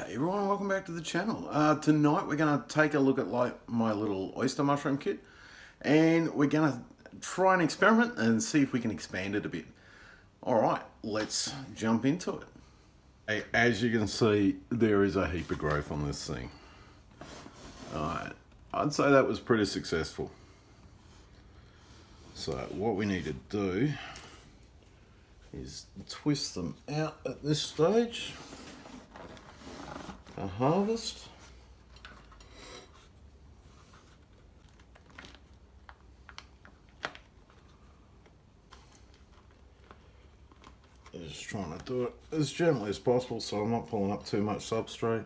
Hey everyone, welcome back to the channel. Tonight we're going to take a look at my little oyster mushroom kit, and we're going to try an experiment and see if we can expand it a bit. Alright, let's jump into it. Hey, as you can see, there is a heap of growth on this thing. Alright, I'd say that was pretty successful. So what we need to do is twist them out at this stage. A harvest. Just trying to do it as gently as possible so I'm not pulling up too much substrate.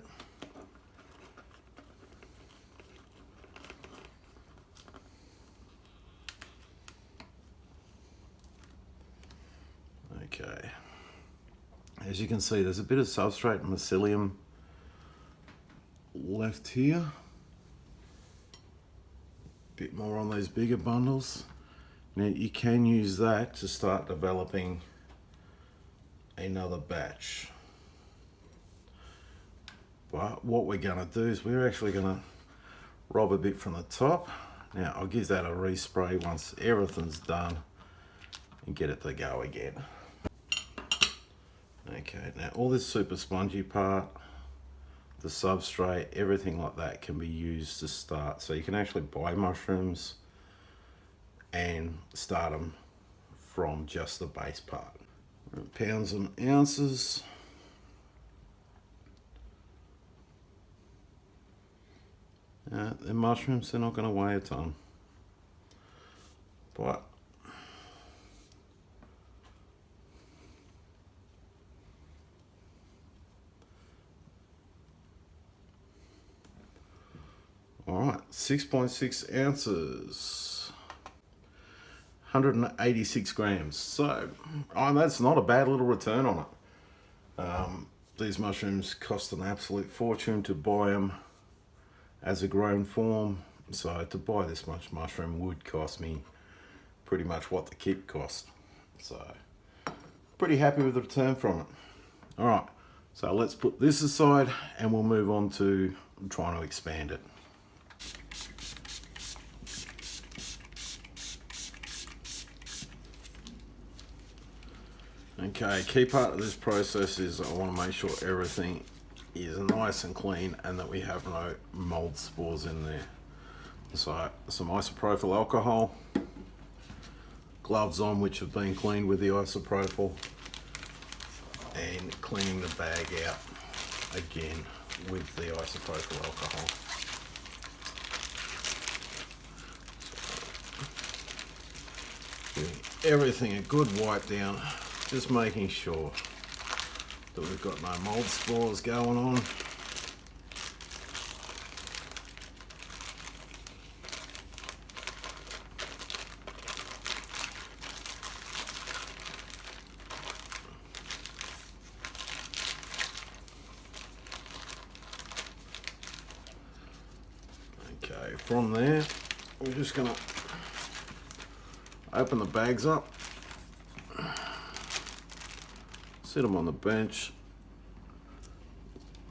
Okay. As you can see, there's a bit of substrate mycilium left here. Bit more on those bigger bundles. Now you can use that to start developing another batch. But what we're going to do is we're actually going to rob a bit from the top. Now I'll give that a respray once everything's done and get it to go again. Okay, now all this super spongy part, the substrate, everything like that can be used to start. So you can actually buy mushrooms and start them from just the base part. Pounds and ounces. The mushrooms, they're not going to weigh a ton. But alright, 6.6 ounces, 186 grams. So that's not a bad little return on it. These mushrooms cost an absolute fortune to buy them as a grown form. So to buy this much mushroom would cost me pretty much what the kit cost. So pretty happy with the return from it. Alright, so let's put this aside and we'll move on to trying to expand it. Okay, key part of this process is I want to make sure everything is nice and clean and that we have no mold spores in there. So some isopropyl alcohol, gloves on which have been cleaned with the isopropyl, and cleaning the bag out again with the isopropyl alcohol. Giving everything a good wipe down, just making sure that we've got no mold spores going on. Okay, from there, we're just gonna open the bags up, sit them on the bench,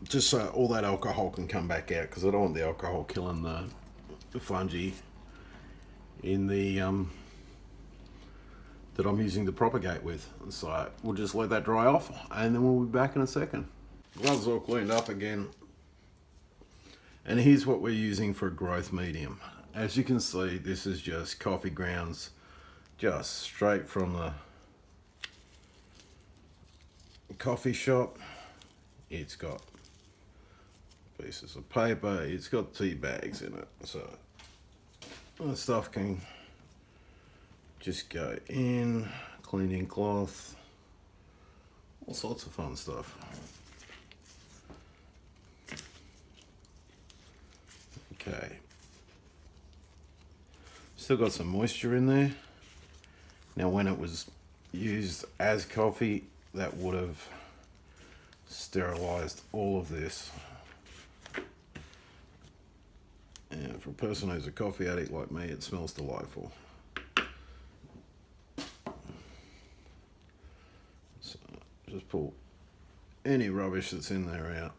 just so all that alcohol can come back out, because I don't want the alcohol killing the fungi in the that I'm using to propagate with. So we'll just let that dry off and then we'll be back in a second. Gloves all cleaned up again, and here's what we're using for a growth medium. As you can see, this is just coffee grounds, just straight from the coffee shop. It's got pieces of paper, it's got tea bags in it, so the stuff can just go in, cleaning cloth, all sorts of fun stuff. Okay, still got some moisture in there. Now when it was used as coffee, that would have sterilized all of this. And for a person who's a coffee addict like me, it smells delightful. So just pull any rubbish that's in there out.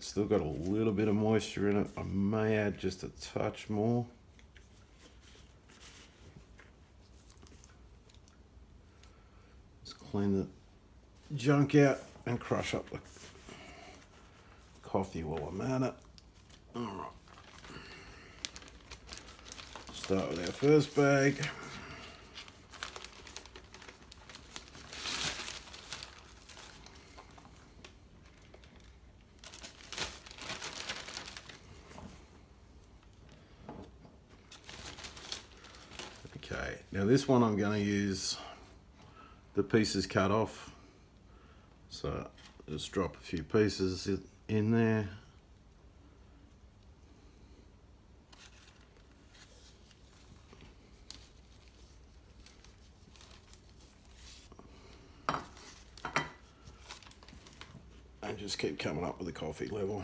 Still got a little bit of moisture in it. I may add just a touch more. Just clean the junk out and crush up the coffee while I'm at it. Alright. Start with our first bag. Okay, now this one I'm going to use the pieces cut off. So just drop a few pieces in there. And just keep coming up with the coffee level.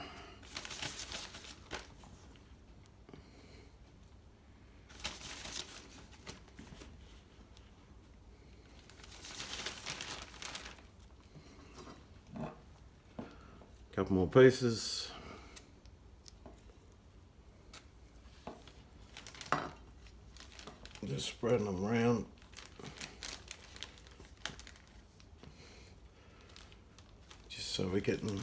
Couple more pieces. Just spreading them around. Just so we're getting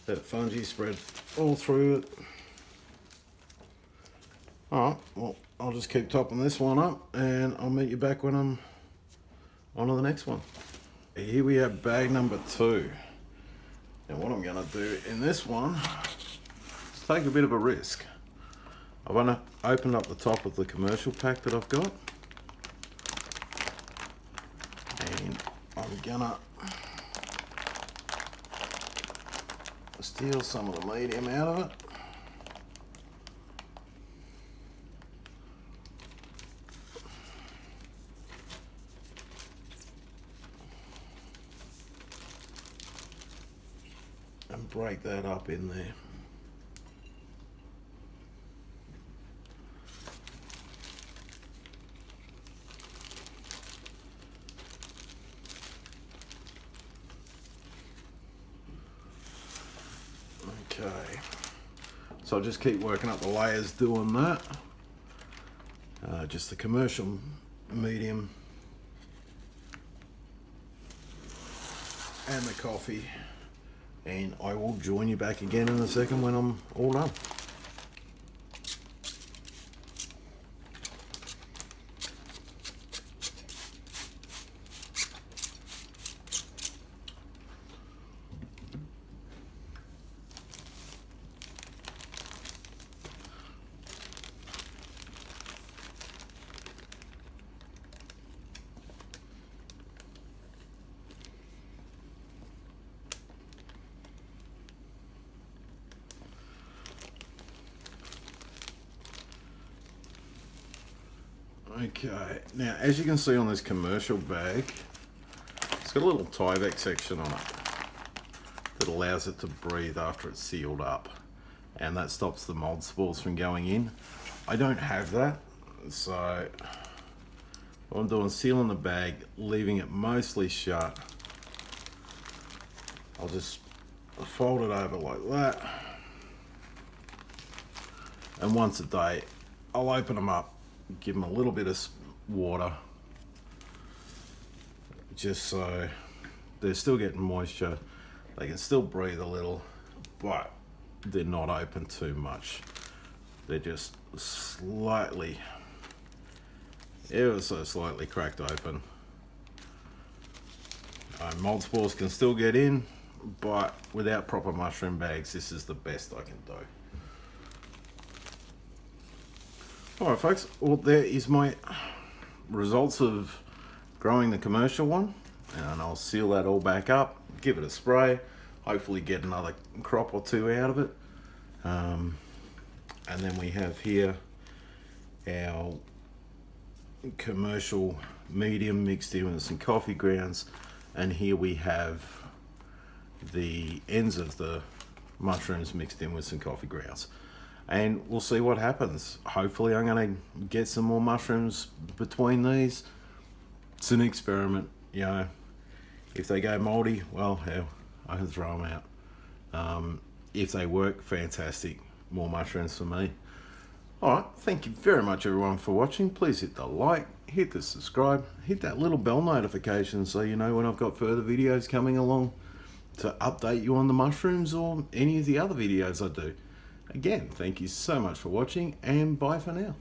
that fungi spread all through it. Alright, well, I'll just keep topping this one up and I'll meet you back when I'm on to the next one. Here we have bag number 2. Now what I'm going to do in this one is take a bit of a risk. I want to open up the top of the commercial pack that I've got. And I'm going to steal some of the medium out of it. And break that up in there. Okay, so I'll just keep working up the layers doing that. Just the commercial medium and the coffee. And I will join you back again in a second when I'm all done. Okay, now as you can see on this commercial bag, it's got a little Tyvek section on it that allows it to breathe after it's sealed up, and that stops the mold spores from going in. I don't have that, so what I'm doing is sealing the bag, leaving it mostly shut. I'll just fold it over like that, and once a day I'll open them up, give them a little bit of water just so they're still getting moisture, they can still breathe a little, but they're not open too much. They're just slightly, ever so slightly cracked open. Mold spores can still get in, but without proper mushroom bags, this is the best I can do. Alright folks, well there is my results of growing the commercial one, and I'll seal that all back up, give it a spray, hopefully get another crop or two out of it. And then we have here our commercial medium mixed in with some coffee grounds, and here we have the ends of the mushrooms mixed in with some coffee grounds. And we'll see what happens. Hopefully I'm going to get some more mushrooms between these. It's an experiment, you know. If they go moldy, well, hell, I can throw them out. If they work, fantastic. More mushrooms for me. Alright, thank you very much everyone for watching. Please hit the like, hit the subscribe, hit that little bell notification so you know when I've got further videos coming along to update you on the mushrooms or any of the other videos I do. Again, thank you so much for watching, and bye for now.